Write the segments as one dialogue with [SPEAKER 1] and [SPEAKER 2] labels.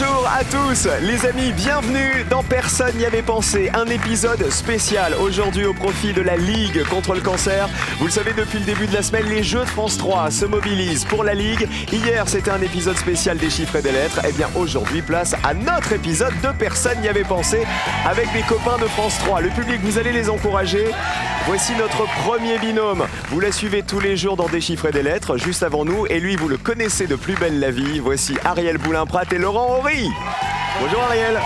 [SPEAKER 1] Bonjour à tous les amis, bienvenue dans Personne n'y avait pensé, un épisode spécial aujourd'hui au profit de la Ligue contre le cancer. Vous le savez, depuis le début de la semaine, les Jeux de France 3 se mobilisent pour la Ligue. Hier, c'était un épisode spécial des chiffres et des lettres. Et bien aujourd'hui, place à notre épisode de Personne n'y avait pensé avec des copains de France 3. Le public, vous allez les encourager. Voici notre premier binôme. Vous la suivez tous les jours dans Des chiffres et des lettres, juste avant nous. Et lui, vous le connaissez de Plus belle la vie. Voici Ariel Boulin-Prat et Laurent Horry. Bonjour Ariel.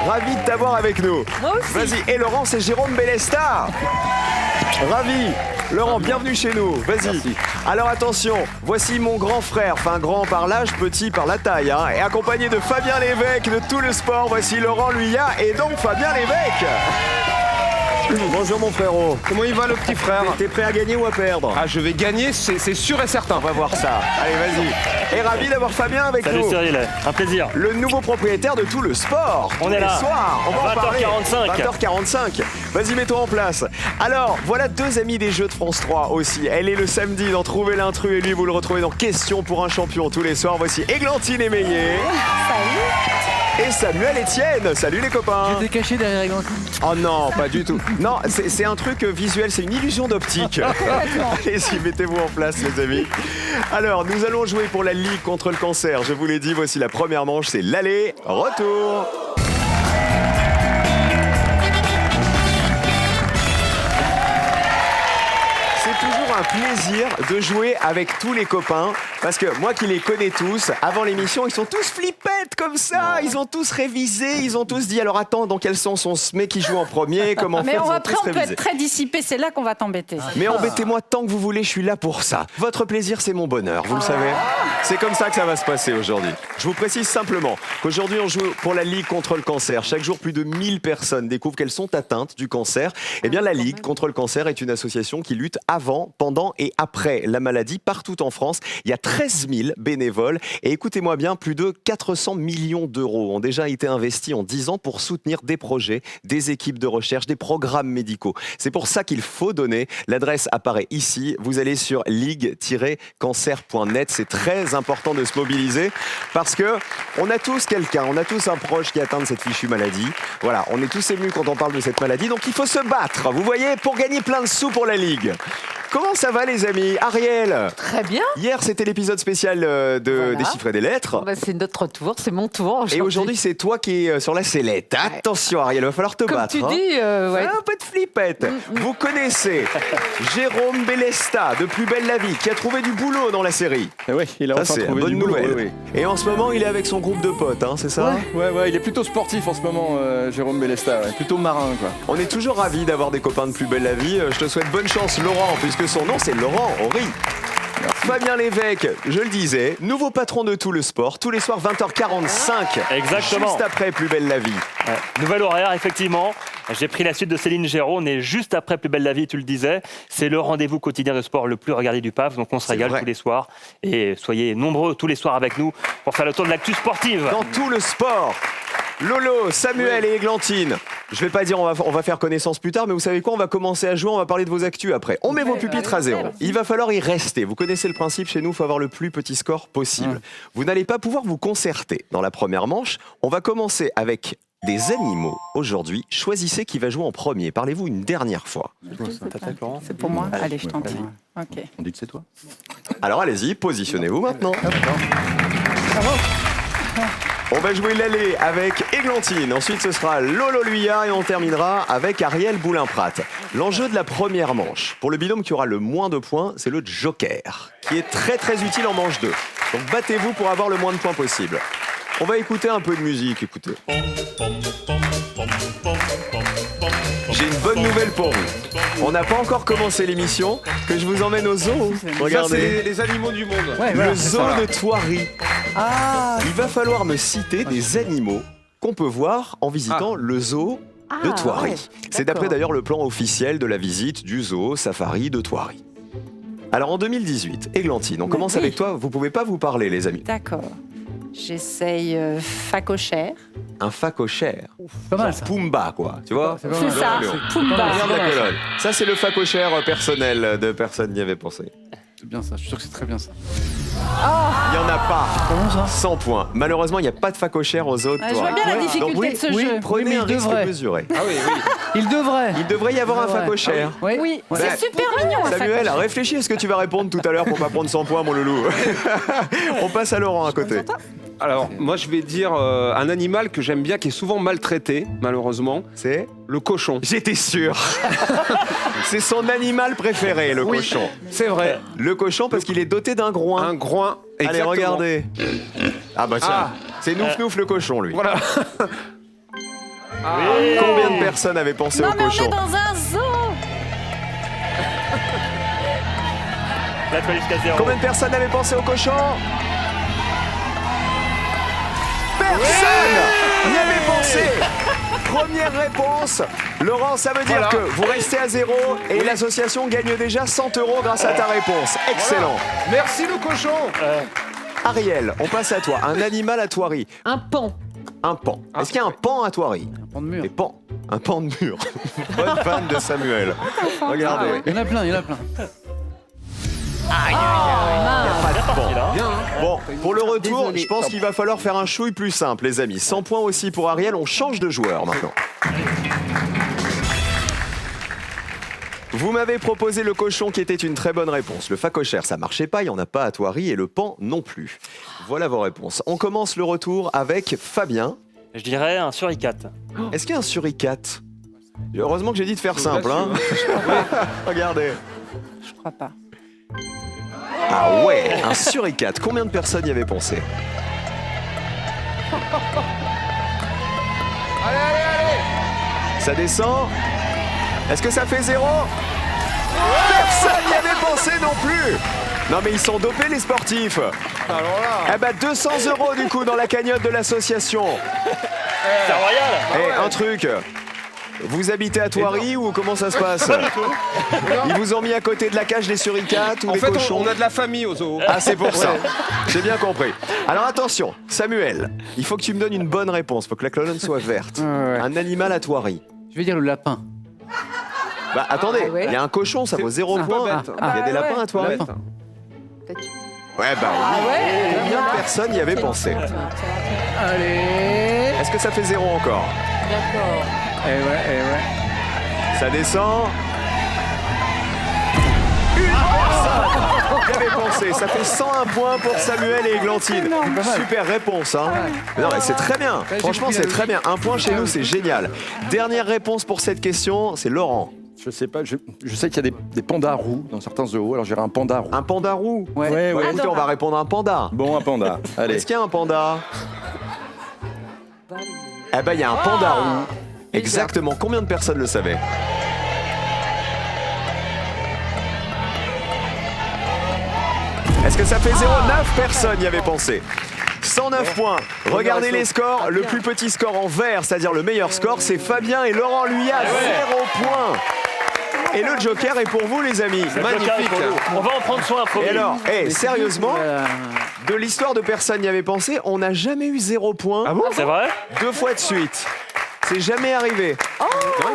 [SPEAKER 1] Ravi de t'avoir avec nous.
[SPEAKER 2] Moi aussi.
[SPEAKER 1] Vas-y. Et Laurent, c'est Jérôme Bellesta. Ravi. Laurent, bienvenue chez nous. Vas-y.
[SPEAKER 3] Merci.
[SPEAKER 1] Alors attention, voici mon grand frère, enfin grand par l'âge, petit par la taille, hein, et accompagné de Fabien Lévesque de Tout le Sport. Voici Laurent Luyat et donc Fabien Lévesque. Bonjour mon frérot.
[SPEAKER 3] Comment il va le petit frère?
[SPEAKER 1] T'es prêt à gagner ou à perdre?
[SPEAKER 3] Ah, je vais gagner, c'est sûr et certain.
[SPEAKER 1] On va voir ça. Allez, vas-y. Et ravi d'avoir Fabien avec
[SPEAKER 4] Salut
[SPEAKER 1] nous.
[SPEAKER 4] Cyril, un plaisir.
[SPEAKER 1] Le nouveau propriétaire de Tout le Sport.
[SPEAKER 4] On
[SPEAKER 1] Tous
[SPEAKER 4] est
[SPEAKER 1] les
[SPEAKER 4] là.
[SPEAKER 1] soirs. On va en parler.
[SPEAKER 4] 20h45.
[SPEAKER 1] 20h45. Vas-y, mets-toi en place. Alors, voilà deux amis des Jeux de France 3 aussi. Elle est le samedi dans Trouver l'intrus et lui, vous le retrouvez dans Question pour un champion tous les soirs. Voici Églantine Émeillé.
[SPEAKER 2] Salut.
[SPEAKER 1] Et Samuel Etienne. Salut les copains.
[SPEAKER 5] J'étais caché derrière Églantine.
[SPEAKER 1] Oh non, pas du tout. Non, c'est un truc visuel, c'est une illusion d'optique. Allez-y, mettez-vous en place les amis. Alors, nous allons jouer pour la Ligue contre le cancer. Je vous l'ai dit, voici la première manche, c'est l'aller-retour. C'est toujours un plaisir de jouer avec tous les copains parce que moi qui les connais tous, avant l'émission, ils sont tous flippettes comme ça, ils ont tous révisé, ils ont tous dit alors attends, dans quel sens on se met, qui joue en premier, comment
[SPEAKER 2] Mais
[SPEAKER 1] faire, ils ont
[SPEAKER 2] après,
[SPEAKER 1] tous
[SPEAKER 2] on peut
[SPEAKER 1] révisé.
[SPEAKER 2] être très dissipé, c'est là qu'on va t'embêter.
[SPEAKER 1] Mais embêtez-moi tant que vous voulez, je suis là pour ça. Votre plaisir, c'est mon bonheur, vous le savez. C'est comme ça que ça va se passer aujourd'hui. Je vous précise simplement qu'aujourd'hui, on joue pour la Ligue contre le cancer. Chaque jour, plus de 1000 personnes découvrent qu'elles sont atteintes du cancer. Eh bien, la Ligue contre le cancer est une association qui lutte avant, pendant et après la maladie partout en France. Il y a 13 000 bénévoles. Et écoutez-moi bien, plus de 400 millions d'euros ont déjà été investis en 10 ans pour soutenir des projets, des équipes de recherche, des programmes médicaux. C'est pour ça qu'il faut donner. L'adresse apparaît ici. Vous allez sur ligue-cancer.net. C'est très important de se mobiliser parce que on a tous quelqu'un, on a tous un proche qui est atteint de cette fichue maladie. Voilà, on est tous émus quand on parle de cette maladie. Donc il faut se battre, vous voyez, pour gagner plein de sous pour la Ligue. Comment ça va les amis? Ariel?
[SPEAKER 6] Très bien.
[SPEAKER 1] Hier c'était l'épisode spécial des chiffres et des lettres.
[SPEAKER 6] Bah, c'est notre tour, c'est mon tour.
[SPEAKER 1] Et aujourd'hui c'est toi qui es sur la sellette. Attention Ariel, il va falloir te
[SPEAKER 6] Comme
[SPEAKER 1] battre.
[SPEAKER 6] tu dis, ouais.
[SPEAKER 1] Un peu de flippette. Vous connaissez Jérôme Bellesta de Plus belle la vie qui a trouvé du boulot dans la série.
[SPEAKER 3] Eh oui, il a
[SPEAKER 1] Ça
[SPEAKER 3] enfin
[SPEAKER 1] c'est une
[SPEAKER 3] trouvé
[SPEAKER 1] bonne
[SPEAKER 3] du boulot,
[SPEAKER 1] nouvelle.
[SPEAKER 3] oui,
[SPEAKER 1] Et en ce moment il est avec son groupe de potes, hein, c'est ça?
[SPEAKER 3] Ouais, il est plutôt sportif en ce moment, Jérôme Bellesta, ouais. Plutôt marin, quoi.
[SPEAKER 1] On est toujours ravis d'avoir des copains de Plus belle la vie. Je te souhaite bonne chance Laurent, puisque son nom c'est Laurent Horry. Fabien Lévesque, je le disais, nouveau patron de Tout le Sport, tous les soirs 20h45.
[SPEAKER 4] Exactement.
[SPEAKER 1] Juste après Plus belle la vie.
[SPEAKER 4] Ouais. Nouvel horaire, effectivement. J'ai pris la suite de Céline Géraud. On est juste après Plus belle la vie, tu le disais. C'est le rendez-vous quotidien de sport le plus regardé du PAF. Donc on se régale
[SPEAKER 1] vrai.
[SPEAKER 4] tous les soirs. Et soyez nombreux tous les soirs avec nous pour faire le tour de l'actu sportive.
[SPEAKER 1] Dans Tout le Sport, Lolo, Samuel et Églantine. Je vais pas dire on va faire connaissance plus tard, mais vous savez quoi? On va commencer à jouer, on va parler de vos actus après. On met vos pupitres à zéro. Il va falloir y rester. Vous connaissez le principe chez nous, il faut avoir le plus petit score possible. Vous n'allez pas pouvoir vous concerter dans la première manche. On va commencer avec des animaux aujourd'hui. Choisissez qui va jouer en premier. Parlez-vous une dernière fois.
[SPEAKER 2] C'est pour moi. Allez, je tente. Ok.
[SPEAKER 3] On dit que c'est toi?
[SPEAKER 1] Alors allez-y, positionnez-vous maintenant. On va jouer l'aller avec Églantine. Ensuite, ce sera Lolo Luyat et on terminera avec Ariel Boulin-Prat. L'enjeu de la première manche, pour le binôme qui aura le moins de points, c'est le joker, qui est très très utile en manche 2. Donc battez-vous pour avoir le moins de points possible. On va écouter un peu de musique, écoutez. J'ai une bonne nouvelle pour vous. On n'a pas encore commencé l'émission, que je vous emmène au zoo.
[SPEAKER 3] Ça,
[SPEAKER 1] Regardez.
[SPEAKER 3] c'est les animaux du monde.
[SPEAKER 1] Le zoo de Thoiry.
[SPEAKER 2] Ah,
[SPEAKER 1] Il va falloir me citer des animaux qu'on peut voir en visitant le zoo de Thoiry.
[SPEAKER 2] ouais,
[SPEAKER 1] C'est d'après
[SPEAKER 2] d'accord.
[SPEAKER 1] d'ailleurs le plan officiel de la visite du zoo safari de Thoiry. Alors en 2018, Églantine, on commence
[SPEAKER 2] Oui.
[SPEAKER 1] avec toi. Vous pouvez pas vous parler les amis.
[SPEAKER 2] d'accord. J'essaye facochère.
[SPEAKER 1] Un facochère.
[SPEAKER 5] Pas mal
[SPEAKER 1] Genre
[SPEAKER 5] ça.
[SPEAKER 1] Pumba quoi, tu vois?
[SPEAKER 5] C'est pas
[SPEAKER 2] C'est
[SPEAKER 5] mal.
[SPEAKER 2] ça,
[SPEAKER 1] Regarde
[SPEAKER 2] Pumba.
[SPEAKER 1] la colonne. Ça c'est le facochère personnel de personne n'y avait pensé.
[SPEAKER 5] C'est bien ça, je suis sûr que c'est très bien ça.
[SPEAKER 1] Il y en a n'a pas.
[SPEAKER 5] Comment ça
[SPEAKER 1] 100 points. Malheureusement, il n'y a pas de facochère aux autres.
[SPEAKER 2] Ah, je vois bien la difficulté
[SPEAKER 1] Donc, oui,
[SPEAKER 2] de ce
[SPEAKER 1] oui,
[SPEAKER 2] jeu.
[SPEAKER 1] prenez
[SPEAKER 5] Oui, mais
[SPEAKER 1] un
[SPEAKER 5] il
[SPEAKER 1] risque
[SPEAKER 5] devrait.
[SPEAKER 1] mesuré.
[SPEAKER 3] Ah oui, oui.
[SPEAKER 5] Il devrait.
[SPEAKER 1] Il devrait y avoir un
[SPEAKER 5] devrait.
[SPEAKER 1] facochère.
[SPEAKER 2] Oui,
[SPEAKER 1] Ouais.
[SPEAKER 2] c'est super mignon. un
[SPEAKER 1] Samuel,
[SPEAKER 2] facochère.
[SPEAKER 1] réfléchis à ce que tu vas répondre tout à l'heure pour pas prendre 100 points, mon loulou. On passe à Laurent à côté.
[SPEAKER 7] Alors, moi, je vais dire un animal que j'aime bien, qui est souvent maltraité, malheureusement,
[SPEAKER 1] C'est
[SPEAKER 7] le cochon.
[SPEAKER 1] J'étais sûr. C'est son animal préféré, le cochon.
[SPEAKER 7] C'est vrai.
[SPEAKER 1] Le cochon parce qu'il est doté d'un groin.
[SPEAKER 7] Un groin.
[SPEAKER 1] Allez,
[SPEAKER 7] Exactement.
[SPEAKER 1] regardez. Ah bah tiens,
[SPEAKER 7] Ah.
[SPEAKER 1] c'est Nouf Nouf le cochon, lui.
[SPEAKER 7] Voilà.
[SPEAKER 1] Combien de personnes avaient pensé
[SPEAKER 2] Non,
[SPEAKER 1] au
[SPEAKER 2] mais on
[SPEAKER 1] cochon
[SPEAKER 2] est dans un zoo.
[SPEAKER 4] Là, tu vas jusqu'à 0.
[SPEAKER 1] Combien de personnes avaient pensé au cochon Personne n'y avait pensé. Première réponse. Laurent, ça veut dire
[SPEAKER 7] Voilà.
[SPEAKER 1] que vous restez à 0 et l'association gagne déjà 100 € grâce à ta réponse. Excellent.
[SPEAKER 7] Merci, le cochon.
[SPEAKER 1] Ariel, on passe à toi. Un animal à Thoiry.
[SPEAKER 6] Un pan.
[SPEAKER 1] Un pan. Est-ce qu'il y a un pan à Thoiry?
[SPEAKER 5] Un pan de mur.
[SPEAKER 1] Des pans. Un pan de mur. Bonne vanne de Samuel. Regardez.
[SPEAKER 5] Il y en a plein, il y en a plein.
[SPEAKER 1] Pas de pan.
[SPEAKER 4] Là.
[SPEAKER 1] Bon, pour le retour,
[SPEAKER 2] Désolé.
[SPEAKER 1] je pense qu'il va falloir faire un chouille plus simple, les amis. 100 points aussi pour Ariel. On change de joueur maintenant. Vous m'avez proposé le cochon qui était une très bonne réponse. Le facochère, ça marchait pas, il n'y en a pas à Thoiry et le pan non plus. Voilà vos réponses. On commence le retour avec Fabien.
[SPEAKER 4] Je dirais un suricate.
[SPEAKER 1] Est-ce qu'il y a un suricate? Heureusement que j'ai dit de faire simple. Hein. Regardez.
[SPEAKER 2] Je crois pas.
[SPEAKER 1] Ah ouais, un suricate. Combien de personnes y avaient pensé? Ça descend. Est-ce que ça fait 0? Personne n'y avait pensé non plus. Non mais ils sont dopés les sportifs.
[SPEAKER 7] Alors là.
[SPEAKER 1] Eh ben 200 € du coup dans la cagnotte de l'association.
[SPEAKER 4] C'est royal.
[SPEAKER 1] Eh, un truc. Vous habitez à Thoiry ou comment ça se passe? Ils vous ont mis à côté de la cage des suricates ou
[SPEAKER 7] En
[SPEAKER 1] des
[SPEAKER 7] fait,
[SPEAKER 1] cochons?
[SPEAKER 7] on a de la famille au zoo.
[SPEAKER 1] Ah, c'est pour ça. J'ai bien compris. Alors attention, Samuel, il faut que tu me donnes une bonne réponse. Il faut que la colonne soit verte.
[SPEAKER 5] Ouais.
[SPEAKER 1] Un animal à Thoiry.
[SPEAKER 5] Je vais dire le lapin.
[SPEAKER 1] Bah attendez, il
[SPEAKER 2] Ah ouais.
[SPEAKER 1] y a un cochon, ça vaut 0
[SPEAKER 7] c'est pas
[SPEAKER 1] points.
[SPEAKER 7] bête.
[SPEAKER 1] Il y a des
[SPEAKER 2] Ah
[SPEAKER 1] lapins
[SPEAKER 2] ouais.
[SPEAKER 1] à Thoiry.
[SPEAKER 5] Lapin.
[SPEAKER 1] Ouais, bah oui.
[SPEAKER 2] ouais.
[SPEAKER 1] Combien de personnes y avaient pensé?
[SPEAKER 5] Allez.
[SPEAKER 1] Est-ce que ça fait 0 encore?
[SPEAKER 2] D'accord.
[SPEAKER 5] Eh ouais, eh ouais.
[SPEAKER 1] Ça descend. Une personne y avait pensé. Ça fait 101 points pour Samuel et Églantine. Super réponse, hein. Mais non, mais c'est très bien.
[SPEAKER 5] j'ai
[SPEAKER 1] Franchement,
[SPEAKER 5] compris
[SPEAKER 1] c'est
[SPEAKER 5] la
[SPEAKER 1] très bien. Un point chez nous, c'est génial. Dernière réponse pour cette question, c'est Laurent.
[SPEAKER 3] Je sais pas, je sais qu'il y a des pandas roux dans certains zoos, alors j'irai un panda roux.
[SPEAKER 1] Un panda roux?
[SPEAKER 5] Ouais.
[SPEAKER 3] Ouais,
[SPEAKER 1] Bah,
[SPEAKER 3] ouais.
[SPEAKER 1] écoutez, on va répondre à un panda.
[SPEAKER 3] Bon, un panda. Allez.
[SPEAKER 1] Est-ce qu'il y a un panda? Eh ben, il y a un panda roux. Exactement. Combien de personnes le savaient? Est-ce que ça fait 0? 9 personnes y avaient pensé. 109 points. Regardez les scores. Le plus petit score en vert, c'est-à-dire le meilleur score, c'est Fabien et Laurent lui a 0 points. Et le joker est pour vous, les amis.
[SPEAKER 7] Magnifique.
[SPEAKER 4] On va en prendre soin, promis.
[SPEAKER 1] Et alors, sérieusement,
[SPEAKER 5] Voilà.
[SPEAKER 1] de l'histoire de personne n'y avait pensé, on n'a jamais eu 0 points.
[SPEAKER 7] Ah bon?
[SPEAKER 4] C'est vrai?
[SPEAKER 1] 2 fois de suite. C'est jamais arrivé.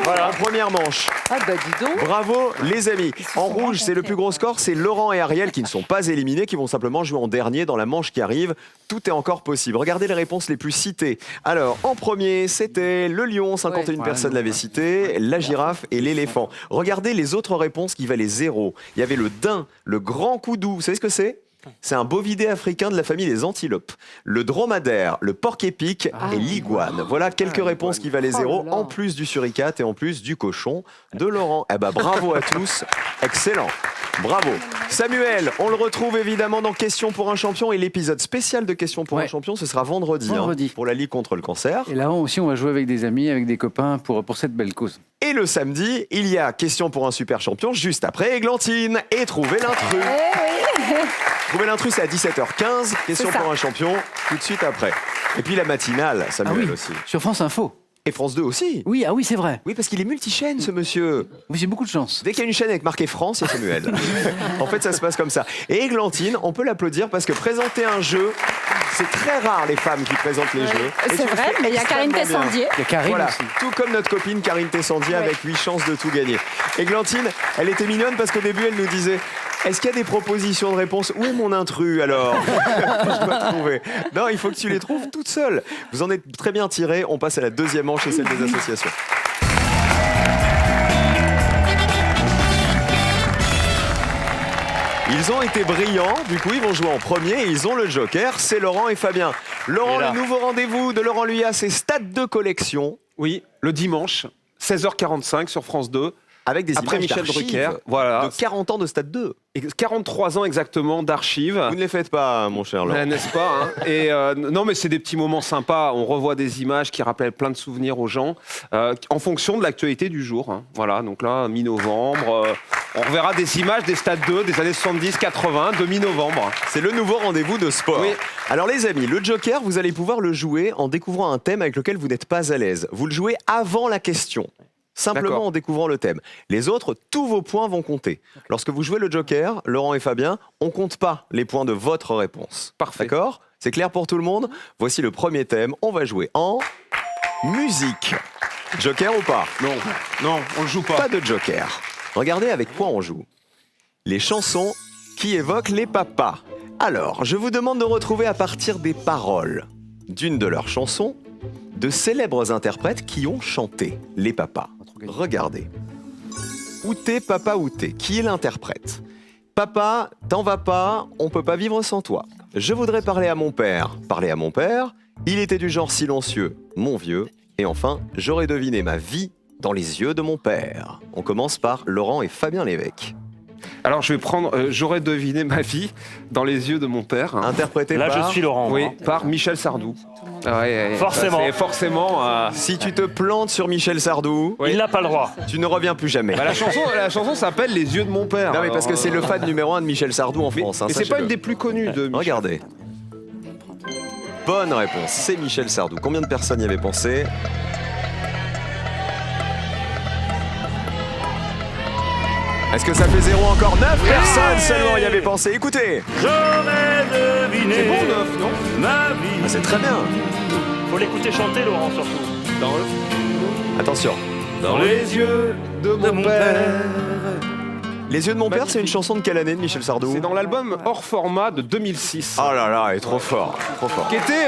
[SPEAKER 1] Voilà, en première manche.
[SPEAKER 6] Ah bah dis donc.
[SPEAKER 1] Bravo les amis. En rouge, c'est le plus gros score, c'est Laurent et Ariel qui ne sont pas éliminés, qui vont simplement jouer en dernier dans la manche qui arrive. Tout est encore possible. Regardez les réponses les plus citées. Alors, en premier, c'était le lion, 51
[SPEAKER 5] Ouais.
[SPEAKER 1] personnes l'avaient cité, la girafe et l'éléphant. Regardez les autres réponses qui valaient 0. Il y avait le daim, le grand coudou. Vous savez ce que c'est? C'est un bovidé africain de la famille des antilopes. Le dromadaire, le porc-épic et l'iguane. Voilà quelques réponses qui valaient 0,
[SPEAKER 6] là là.
[SPEAKER 1] en plus du suricate et en plus du cochon de Laurent. Eh ben bravo à tous, excellent. Bravo. Samuel, on le retrouve évidemment dans Questions pour un champion et l'épisode spécial de Questions pour un
[SPEAKER 5] Ouais.
[SPEAKER 1] champion, ce sera vendredi,
[SPEAKER 5] Vendredi.
[SPEAKER 1] pour la Ligue contre le cancer.
[SPEAKER 5] Et là aussi, on va jouer avec des amis, avec des copains pour cette belle cause.
[SPEAKER 1] Et le samedi, il y a Questions pour un super champion juste après Églantine et Trouver l'intrus. Trouver l'intrus, c'est à 17h15. Questions
[SPEAKER 2] C'est ça.
[SPEAKER 1] pour un champion, tout de suite après. Et puis la matinale,
[SPEAKER 5] Ah
[SPEAKER 1] Samuel
[SPEAKER 5] oui,
[SPEAKER 1] aussi.
[SPEAKER 5] sur France Info.
[SPEAKER 1] Et France 2 aussi.
[SPEAKER 5] Oui, ah oui, c'est vrai.
[SPEAKER 1] Oui, parce qu'il est multichaîne, ce monsieur.
[SPEAKER 5] Oui, j'ai beaucoup de chance.
[SPEAKER 1] Dès qu'il y a une chaîne avec marqué France, il y a Samuel. En fait, ça se passe comme ça. Et Églantine, on peut l'applaudir parce que présenter un jeu, c'est très rare les femmes qui présentent les jeux. Et
[SPEAKER 2] C'est
[SPEAKER 1] tu le
[SPEAKER 2] vrai,
[SPEAKER 1] fais
[SPEAKER 2] mais il y a Karine
[SPEAKER 1] extrêmement bien.
[SPEAKER 2] Tessandier.
[SPEAKER 5] Il y a Karine
[SPEAKER 1] Voilà,
[SPEAKER 5] aussi.
[SPEAKER 1] tout comme notre copine Karine Tessandier avec 8 chances de tout gagner. Églantine, elle était mignonne parce qu'au début, elle nous disait Est-ce qu'il y a des propositions de réponse? Où est mon intrus alors? Je dois trouver. Non, il faut que tu les trouves toutes seules. Vous en êtes très bien tirés. On passe à la deuxième manche et celle des associations. Ils ont été brillants, du coup ils vont jouer en premier et ils ont le joker, c'est Laurent et Fabien. Laurent,
[SPEAKER 4] Et là.
[SPEAKER 1] le nouveau rendez-vous de Laurent Luyat, c'est Stade de collection
[SPEAKER 7] Oui, le dimanche, 16h45 sur France 2.
[SPEAKER 1] avec des
[SPEAKER 7] Après
[SPEAKER 1] images
[SPEAKER 7] Michel
[SPEAKER 1] d'archives
[SPEAKER 7] Drucker, voilà.
[SPEAKER 1] de 40 ans de Stade 2.
[SPEAKER 7] Et 43 ans exactement d'archives.
[SPEAKER 1] Vous ne les faites pas, mon cher Laurent.
[SPEAKER 7] N'est-ce pas hein. Et non, mais c'est des petits moments sympas. On revoit des images qui rappellent plein de souvenirs aux gens en fonction de l'actualité du jour. Hein. Voilà, donc là, mi-novembre, on reverra des images des Stades 2 des années 70-80 de mi-novembre.
[SPEAKER 1] C'est le nouveau rendez-vous de sport.
[SPEAKER 7] Oui.
[SPEAKER 1] Alors les amis, le joker, vous allez pouvoir le jouer en découvrant un thème avec lequel vous n'êtes pas à l'aise. Vous le jouez avant la question. Simplement
[SPEAKER 7] D'accord.
[SPEAKER 1] en découvrant le thème. Les autres, tous vos points vont compter. Lorsque vous jouez le joker, Laurent et Fabien, on compte pas les points de votre réponse.
[SPEAKER 7] Parfait.
[SPEAKER 1] D'accord? C'est clair pour tout le monde? Voici le premier thème. On va jouer en musique. Joker ou pas?
[SPEAKER 7] Non, on le joue pas.
[SPEAKER 1] Pas de joker. Regardez avec quoi on joue. Les chansons qui évoquent les papas. Alors, je vous demande de retrouver à partir des paroles d'une de leurs chansons de célèbres interprètes qui ont chanté les papas. Regardez. Où t'es, papa, où t'es? Qui est l'interprète? Papa, t'en vas pas, on peut pas vivre sans toi. Je voudrais parler à mon père. Parler à mon père, il était du genre silencieux, mon vieux. Et enfin, j'aurais deviné ma vie dans les yeux de mon père. On commence par Laurent et Fabien Lévesque.
[SPEAKER 7] Alors je vais prendre J'aurais deviné ma vie dans les yeux de mon père.
[SPEAKER 1] Interprété
[SPEAKER 4] Là,
[SPEAKER 1] par...
[SPEAKER 4] je suis Laurent.
[SPEAKER 7] Oui,
[SPEAKER 4] moi.
[SPEAKER 7] par Michel Sardou. Ouais,
[SPEAKER 4] Forcément.
[SPEAKER 7] C'est forcément.
[SPEAKER 1] Si tu te plantes sur Michel Sardou,
[SPEAKER 7] Oui.
[SPEAKER 4] Il n'a pas le droit.
[SPEAKER 1] tu ne reviens plus jamais.
[SPEAKER 7] Bah, la chanson s'appelle Les yeux de mon père.
[SPEAKER 1] Non mais parce que c'est le fan numéro 1 de Michel Sardou en
[SPEAKER 7] Mais,
[SPEAKER 1] France. hein,
[SPEAKER 7] mais c'est pas
[SPEAKER 1] sachez-le.
[SPEAKER 7] une des plus connues de Michel.
[SPEAKER 1] Regardez. Bonne réponse, c'est Michel Sardou. Combien de personnes y avaient pensé? Est-ce que ça fait 0 encore? 9 personnes seulement y avaient pensé. Écoutez,
[SPEAKER 4] J'aurais deviné
[SPEAKER 7] C'est bon, neuf, non
[SPEAKER 4] ma vie.
[SPEAKER 1] ah, c'est très bien.
[SPEAKER 4] Faut l'écouter chanter, Laurent, surtout.
[SPEAKER 1] Attention.
[SPEAKER 4] Dans les yeux
[SPEAKER 7] De
[SPEAKER 4] de mon père.
[SPEAKER 1] Les yeux de mon père, c'est une chanson de quelle année de Michel Sardou?
[SPEAKER 7] C'est dans l'album hors format de 2006.
[SPEAKER 1] Oh là là, il est trop fort, trop fort.
[SPEAKER 7] Qui était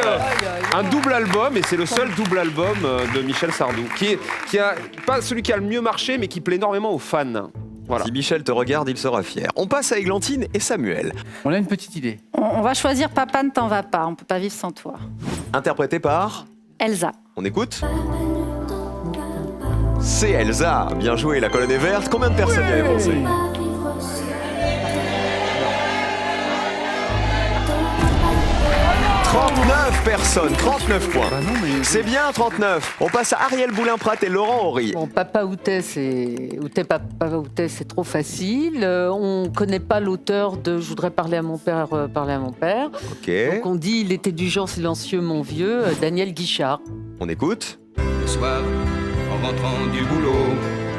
[SPEAKER 7] un double album, et c'est le seul double album de Michel Sardou. Qui a, pas celui qui a le mieux marché, mais qui plaît énormément aux fans. Voilà.
[SPEAKER 1] Si Michel te regarde, il sera fier. On passe à Églantine et Samuel.
[SPEAKER 5] On a une petite idée.
[SPEAKER 2] On va choisir Papa ne t'en va pas, on peut pas vivre sans toi.
[SPEAKER 1] Interprété par...
[SPEAKER 2] Elsa.
[SPEAKER 1] On écoute? C'est Elsa. Bien joué, la colonne est verte. Combien de personnes y avaient pensé? « 39 personnes, 39 points.
[SPEAKER 5] Bah non, mais
[SPEAKER 1] C'est bien 39. On passe à Ariel Boulin-Prat et Laurent Horry.
[SPEAKER 6] Bon, Papa Outé, c'est trop facile. On connaît pas l'auteur de Je voudrais parler à mon père, parler à mon père.
[SPEAKER 1] Ok,
[SPEAKER 6] Donc on dit il était du genre silencieux, mon vieux, Daniel Guichard.
[SPEAKER 1] on écoute.
[SPEAKER 8] Le soir, en rentrant du boulot,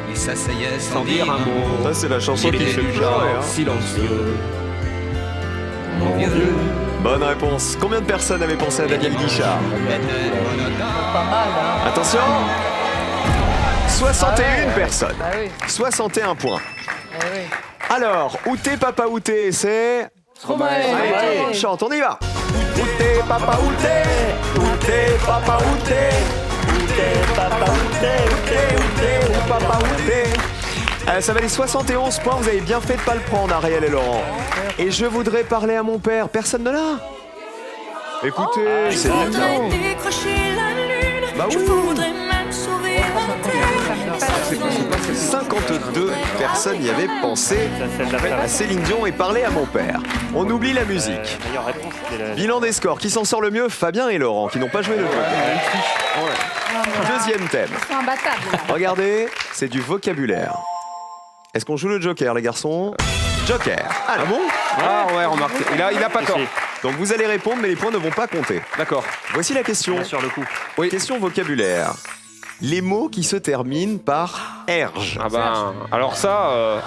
[SPEAKER 8] il s'asseyait sans dire un mot.
[SPEAKER 1] Ça, c'est la chanson
[SPEAKER 8] Il
[SPEAKER 1] qui
[SPEAKER 8] était
[SPEAKER 1] fait
[SPEAKER 8] du
[SPEAKER 1] pleurer.
[SPEAKER 8] genre
[SPEAKER 1] hein.
[SPEAKER 8] silencieux. Mon vieux
[SPEAKER 1] Bonne réponse. Combien de personnes avaient pensé à Daniel Guichard?
[SPEAKER 8] était monotone.
[SPEAKER 6] Pas mal, hein.
[SPEAKER 1] Attention 61 personnes.
[SPEAKER 6] Ah oui,
[SPEAKER 1] 61 points.
[SPEAKER 6] ah oui.
[SPEAKER 1] Alors, où t'es, papa, où t'es? C'est...
[SPEAKER 6] Stromae.
[SPEAKER 1] Allez, tout le monde chante, on y va. Où t'es, papa, où t'es? Où t'es, papa, où t'es? Où t'es, papa, où t'es? Où t'es, où t'es? Où papa, où t'es? Ça valait 71 points, vous avez bien fait de pas le prendre, Ariel et Laurent. Et je voudrais parler à mon père, personne ne l'a? Écoutez, c'est
[SPEAKER 9] voudrais
[SPEAKER 1] mignon.
[SPEAKER 9] décrocher la lune.
[SPEAKER 1] Bah
[SPEAKER 9] Je
[SPEAKER 1] oui.
[SPEAKER 9] voudrais même sauver la terre.
[SPEAKER 1] 52 personnes y avaient pensé
[SPEAKER 4] Ça, c'est la
[SPEAKER 1] à Céline Dion et parler à mon père. On oublie la musique.
[SPEAKER 4] Meilleure réponse, c'était la...
[SPEAKER 1] Bilan des scores, qui s'en sort le mieux? Fabien et Laurent, qui n'ont pas joué le jeu. Deuxième thème.
[SPEAKER 2] C'est imbattable.
[SPEAKER 1] Regardez, c'est du vocabulaire. Est-ce qu'on joue le Joker, les garçons? Joker.
[SPEAKER 7] Ah bon Ah ouais, remarquez. Il a pas tort.
[SPEAKER 1] Donc vous allez répondre, mais les points ne vont pas compter.
[SPEAKER 7] D'accord.
[SPEAKER 1] Voici la question.
[SPEAKER 4] Sur le coup.
[SPEAKER 1] Question vocabulaire. les mots qui se terminent par erge.
[SPEAKER 7] Ah ben, alors ça,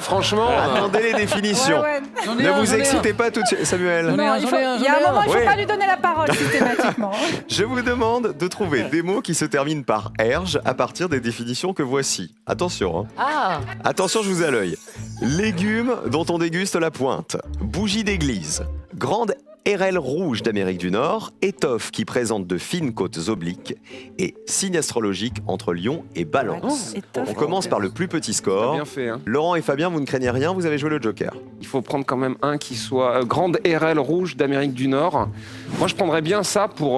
[SPEAKER 7] franchement...
[SPEAKER 1] Attendez les définitions.
[SPEAKER 5] J'en ai
[SPEAKER 1] Ne
[SPEAKER 5] un,
[SPEAKER 1] vous
[SPEAKER 5] j'en ai un.
[SPEAKER 1] excitez pas tout de suite, Samuel.
[SPEAKER 5] J'en ai un,
[SPEAKER 2] il
[SPEAKER 5] j'en ai un,
[SPEAKER 2] y a un
[SPEAKER 5] j'en ai un.
[SPEAKER 2] moment, il ne faut
[SPEAKER 1] Oui.
[SPEAKER 2] pas lui donner la parole systématiquement.
[SPEAKER 1] Je vous demande de trouver des mots qui se terminent par erge à partir des définitions que voici. Attention, hein.
[SPEAKER 6] Ah,
[SPEAKER 1] Attention, je vous ai à l'œil. Légumes dont on déguste la pointe. Bougie d'église. Grande érelle rouge d'Amérique du Nord. Étoffe qui présente de fines côtes obliques. Et signe astrologique entre Lion et Balance. On commence par le plus petit
[SPEAKER 7] T'as
[SPEAKER 1] score.
[SPEAKER 7] bien fait, hein.
[SPEAKER 1] Laurent et Fabien, vous ne craignez rien, vous avez joué le Joker.
[SPEAKER 7] Il faut prendre quand même un qui soit grande RL rouge d'Amérique du Nord. Moi, je prendrais bien ça pour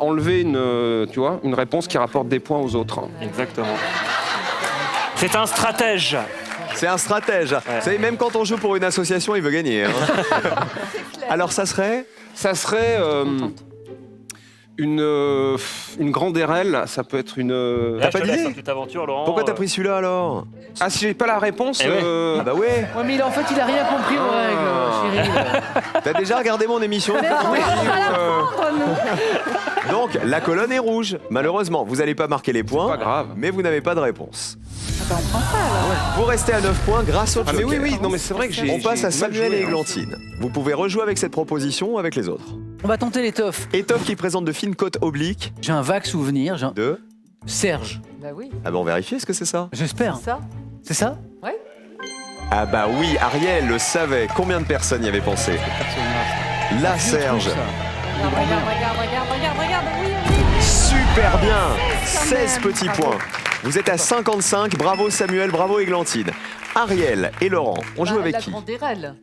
[SPEAKER 7] enlever une réponse qui rapporte des points aux autres.
[SPEAKER 4] Exactement. C'est un stratège.
[SPEAKER 1] C'est un stratège. Vous savez, même quand on joue pour une association, il veut gagner. Hein. Alors ça serait
[SPEAKER 7] Ça serait une grande RL, ça peut être une...
[SPEAKER 1] T'as pas
[SPEAKER 4] Je te laisse,
[SPEAKER 1] d'idée
[SPEAKER 4] hein, toute aventure, Laurent.
[SPEAKER 1] Pourquoi t'as pris celui-là alors
[SPEAKER 7] Ah, si j'ai pas la réponse...
[SPEAKER 4] Eh ouais.
[SPEAKER 1] Ah bah ouais.
[SPEAKER 5] Ouais, mais en fait, il a rien compris aux règles, chérie.
[SPEAKER 1] T'as déjà regardé mon émission Donc, la colonne est rouge. Malheureusement, vous n'allez pas marquer les points.
[SPEAKER 7] Pas grave.
[SPEAKER 1] Mais vous n'avez pas de réponse. Vous restez à 9 points grâce au
[SPEAKER 7] Ah mais
[SPEAKER 1] Joker.
[SPEAKER 7] oui, non mais c'est vrai que j'ai...
[SPEAKER 1] On passe à
[SPEAKER 7] j'ai mal
[SPEAKER 1] Samuel
[SPEAKER 7] joué,
[SPEAKER 1] et
[SPEAKER 7] hein.
[SPEAKER 1] Églantine. Vous pouvez rejouer avec cette proposition ou avec les autres.
[SPEAKER 5] On va tenter l'étoffe.
[SPEAKER 1] Étoffe qui présente de fines côtes obliques
[SPEAKER 5] J'ai un vague souvenir.
[SPEAKER 1] de...
[SPEAKER 5] Serge.
[SPEAKER 6] bah oui,
[SPEAKER 1] Ah bah on vérifie, est-ce que c'est ça
[SPEAKER 5] J'espère.
[SPEAKER 6] ça.
[SPEAKER 5] C'est ça?
[SPEAKER 1] Ah bah oui, Ariel le savait. Combien de personnes y avaient pensé La Serge.
[SPEAKER 2] Regarde, oui.
[SPEAKER 1] Super bien 16 petits points. Vous êtes à 55. Bravo Samuel, bravo Églantine. Ariel et Laurent, on joue avec
[SPEAKER 6] la
[SPEAKER 1] qui
[SPEAKER 6] grande RL.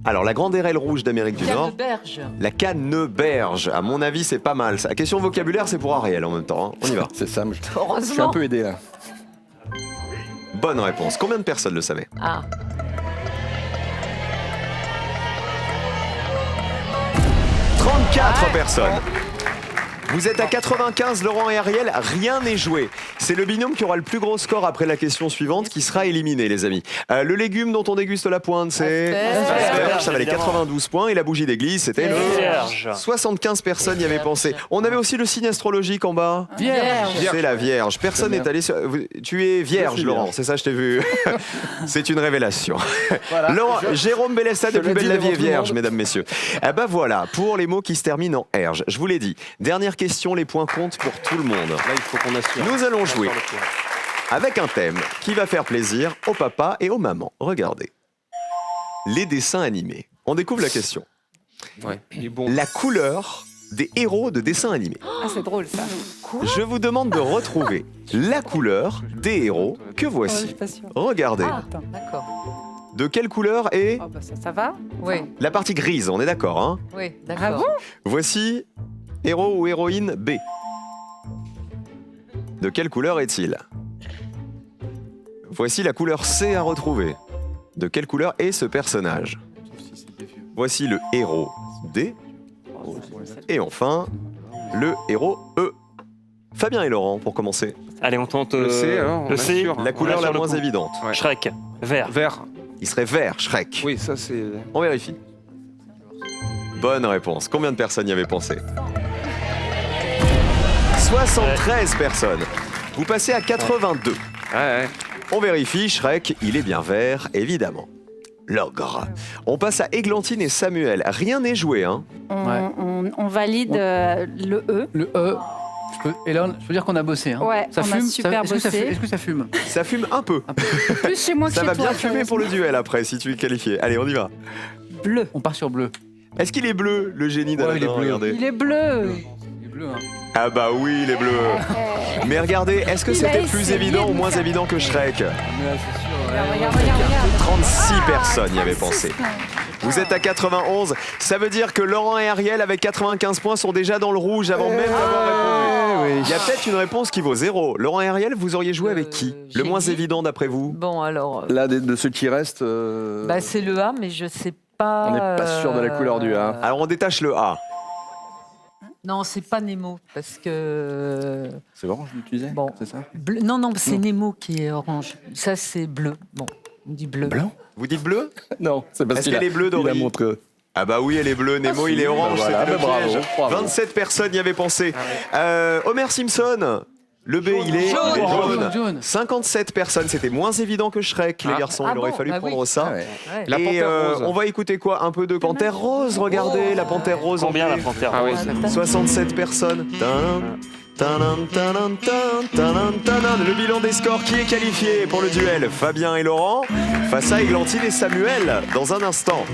[SPEAKER 1] Alors, la grande érelle rouge d'Amérique du Nord,
[SPEAKER 6] Berge.
[SPEAKER 1] la canneberge. À mon avis, c'est pas mal. La question vocabulaire, c'est pour Ariel en même temps. hein. On y va.
[SPEAKER 3] C'est ça, je suis un
[SPEAKER 6] Heureusement.
[SPEAKER 3] peu aidé là.
[SPEAKER 1] Bonne réponse. Combien de personnes le savaient
[SPEAKER 6] Ah,
[SPEAKER 1] 34 personnes. Vous êtes à 95, Laurent et Ariel, rien n'est joué. C'est le binôme qui aura le plus gros score après la question suivante qui sera éliminé, les amis. Le légume dont on déguste la pointe, c'est...
[SPEAKER 6] Asperge.
[SPEAKER 1] Ça valait 92 points et la bougie d'église, c'était le...
[SPEAKER 4] Vierge.
[SPEAKER 1] 75 personnes y avaient pensé. On avait aussi le signe astrologique en bas.
[SPEAKER 5] Vierge.
[SPEAKER 1] C'est la Vierge. Personne n'est allé sur... Tu es vierge,
[SPEAKER 3] suis
[SPEAKER 1] Laurent.
[SPEAKER 3] vierge.
[SPEAKER 1] C'est ça, je t'ai vu. C'est une révélation. Laurent, Jérôme Bellesta de
[SPEAKER 3] je
[SPEAKER 1] Plus
[SPEAKER 3] le
[SPEAKER 1] belle
[SPEAKER 3] dis
[SPEAKER 1] la vie
[SPEAKER 3] devant
[SPEAKER 1] est
[SPEAKER 3] tout le
[SPEAKER 1] vierge,
[SPEAKER 3] monde.
[SPEAKER 1] mesdames, messieurs. Ah bah voilà, pour les mots qui se terminent en erge. Je vous l'ai dit. Dernière question, les points comptent pour tout le monde.
[SPEAKER 7] Là, il faut qu'on assure.
[SPEAKER 1] Nous allons jouer avec un thème qui va faire plaisir aux papas et aux mamans. Regardez. Les dessins animés. On découvre la question.
[SPEAKER 7] Ouais, il est bon.
[SPEAKER 1] La couleur des héros de dessins animés.
[SPEAKER 2] Ah, c'est drôle ça.
[SPEAKER 1] Je vous demande de retrouver la couleur des héros que
[SPEAKER 2] Je
[SPEAKER 1] voici.
[SPEAKER 2] suis pas sûre.
[SPEAKER 1] Regardez.
[SPEAKER 6] ah, d'accord.
[SPEAKER 1] De quelle couleur est
[SPEAKER 2] Oh, bah, ça va.
[SPEAKER 6] Oui,
[SPEAKER 1] la partie grise, on est d'accord, hein?
[SPEAKER 6] oui,
[SPEAKER 2] Ah
[SPEAKER 6] d'accord.
[SPEAKER 2] bon
[SPEAKER 1] Voici héros ou héroïne B. De quelle couleur est-il? Voici la couleur C à retrouver. De quelle couleur est ce personnage? Voici le héros D. Et enfin, le héros E. Fabien et Laurent, pour commencer.
[SPEAKER 4] Allez, on tente
[SPEAKER 7] Le C, alors, on
[SPEAKER 4] le C.
[SPEAKER 7] assure.
[SPEAKER 1] La couleur
[SPEAKER 4] on
[SPEAKER 1] la
[SPEAKER 4] assure
[SPEAKER 1] moins
[SPEAKER 4] le coup.
[SPEAKER 1] évidente.
[SPEAKER 7] Ouais.
[SPEAKER 4] Shrek. Vert.
[SPEAKER 7] Vert.
[SPEAKER 1] Il serait vert, Shrek.
[SPEAKER 7] Oui, ça c'est...
[SPEAKER 1] On vérifie. Bonne réponse. Combien de personnes y avaient pensé? 73 personnes. Vous passez à 82.
[SPEAKER 7] Ouais.
[SPEAKER 1] On vérifie, Shrek, il est bien vert, évidemment. L'ogre. On passe à Églantine et Samuel. Rien n'est joué, hein?
[SPEAKER 2] On valide le E.
[SPEAKER 5] Le E. Et là, je peux dire qu'on a bossé. Hein.
[SPEAKER 2] Ouais,
[SPEAKER 5] ça
[SPEAKER 2] on a
[SPEAKER 5] fume.
[SPEAKER 2] super
[SPEAKER 5] Est-ce que ça
[SPEAKER 2] bossé.
[SPEAKER 5] fume? Est-ce que ça fume?
[SPEAKER 1] Ça fume un peu.
[SPEAKER 2] Plus chez moi que
[SPEAKER 1] Ça
[SPEAKER 2] chez
[SPEAKER 1] va
[SPEAKER 2] toi.
[SPEAKER 1] bien fumer pour le duel après, si tu es qualifié. Allez, on y va.
[SPEAKER 2] Bleu.
[SPEAKER 5] On part sur bleu.
[SPEAKER 1] Est-ce qu'il est bleu, le génie d'Aladin?
[SPEAKER 5] il est bleu.
[SPEAKER 1] Regardez.
[SPEAKER 2] Il est bleu.
[SPEAKER 5] Il est bleu, hein.
[SPEAKER 1] Ah bah oui, il est bleu. Mais regardez, est-ce que
[SPEAKER 2] Il a
[SPEAKER 1] c'était plus
[SPEAKER 2] essayé
[SPEAKER 1] évident
[SPEAKER 2] de
[SPEAKER 1] ou moins
[SPEAKER 2] faire-
[SPEAKER 1] évident que Shrek?
[SPEAKER 5] Mais là, c'est sûr.
[SPEAKER 2] Regarde.
[SPEAKER 1] 36
[SPEAKER 2] Ah,
[SPEAKER 1] personnes y avaient pensé. Vous êtes à 91. Ça veut dire que Laurent et Ariel, avec 95 points, sont déjà dans le rouge avant même d'avoir répondu. Il y a peut-être une réponse qui vaut 0. Laurent et Ariel, vous auriez joué avec qui? Le
[SPEAKER 6] j'ai
[SPEAKER 1] moins
[SPEAKER 6] dit-
[SPEAKER 1] évident d'après vous?
[SPEAKER 6] Bon, alors,
[SPEAKER 3] Là, de ceux qui restent,
[SPEAKER 6] bah, c'est le A, mais je sais pas...
[SPEAKER 3] on n'est pas sûr de la couleur du A.
[SPEAKER 1] Alors on détache le A.
[SPEAKER 6] Non, c'est pas Nemo, parce que...
[SPEAKER 3] C'est orange, tu disais?
[SPEAKER 6] Bon.
[SPEAKER 3] C'est ça?
[SPEAKER 6] Bleu... Non, c'est Nemo qui est orange. Ça, c'est bleu. Bon, on dit bleu.
[SPEAKER 3] Blanc?
[SPEAKER 1] Vous dites bleu?
[SPEAKER 3] Non, c'est parce
[SPEAKER 1] Est-ce
[SPEAKER 3] qu'il
[SPEAKER 1] qu'elle est bleue,
[SPEAKER 3] il a
[SPEAKER 1] Dory?
[SPEAKER 3] montré.
[SPEAKER 1] Ah bah oui, elle est bleue. Nemo, il est orange.
[SPEAKER 3] Bah voilà,
[SPEAKER 1] c'était le
[SPEAKER 3] bah bravo,
[SPEAKER 1] piège.
[SPEAKER 3] bravo.
[SPEAKER 1] 27 personnes y avaient pensé. Homer Simpson. Le B, il est jaune.
[SPEAKER 5] Jaune.
[SPEAKER 1] 57 personnes, c'était moins évident que Shrek, les garçons. Il aurait fallu prendre ça.
[SPEAKER 6] Ouais.
[SPEAKER 7] La
[SPEAKER 1] Et
[SPEAKER 7] panthère rose.
[SPEAKER 1] on va écouter quoi? Un peu de panthère rose, regardez, la panthère rose. en
[SPEAKER 4] Combien la
[SPEAKER 1] B.
[SPEAKER 4] panthère
[SPEAKER 7] Ah oui.
[SPEAKER 4] rose?
[SPEAKER 1] 67 personnes. Tadam, tadam, tadam, tadam, tadam. Le bilan des scores, qui est qualifié pour le duel? Fabien et Laurent, face à Églantine et Samuel, dans un instant.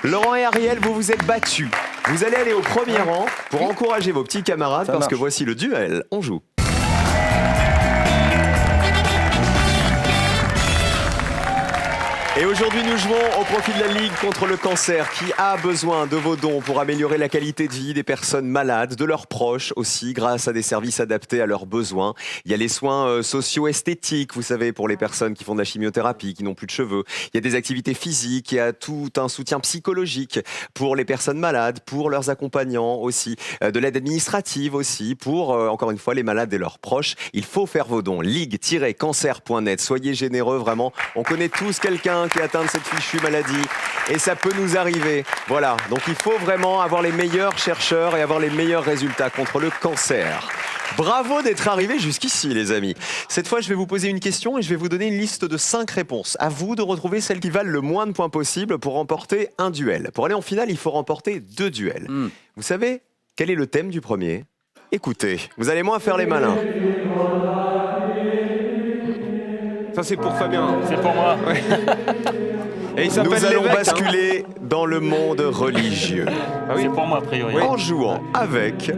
[SPEAKER 1] Laurent et Ariel, vous vous êtes battus. Vous allez aller au premier rang pour encourager vos petits camarades,
[SPEAKER 3] Ça
[SPEAKER 1] parce
[SPEAKER 3] marche.
[SPEAKER 1] que voici le duel. On joue. Et aujourd'hui, nous jouons au profit de la Ligue contre le cancer qui a besoin de vos dons pour améliorer la qualité de vie des personnes malades, de leurs proches aussi, grâce à des services adaptés à leurs besoins. Il y a les soins socio-esthétiques, vous savez, pour les personnes qui font de la chimiothérapie, qui n'ont plus de cheveux. Il y a des activités physiques, il y a tout un soutien psychologique pour les personnes malades, pour leurs accompagnants aussi, de l'aide administrative aussi, pour, encore une fois, les malades et leurs proches. Il faut faire vos dons. Ligue-cancer.net. Soyez généreux, vraiment. On connaît tous quelqu'un qui est atteint de cette fichue maladie et ça peut nous arriver. Voilà, donc il faut vraiment avoir les meilleurs chercheurs et avoir les meilleurs résultats contre le cancer. Bravo d'être arrivés jusqu'ici, les amis. Cette fois, je vais vous poser une question et je vais vous donner une liste de 5 réponses. À vous de retrouver celles qui valent le moins de points possible pour remporter un duel. Pour aller en finale, il faut remporter 2 duels. Vous savez quel est le thème du premier? Écoutez, vous allez moins faire les malins.
[SPEAKER 7] Ça, c'est pour Fabien.
[SPEAKER 4] C'est pour moi.
[SPEAKER 7] Et il s'appelle
[SPEAKER 1] Nous allons
[SPEAKER 7] l'évêque,
[SPEAKER 1] basculer dans le monde religieux
[SPEAKER 4] C'est pour moi, a priori.
[SPEAKER 1] en jouant avec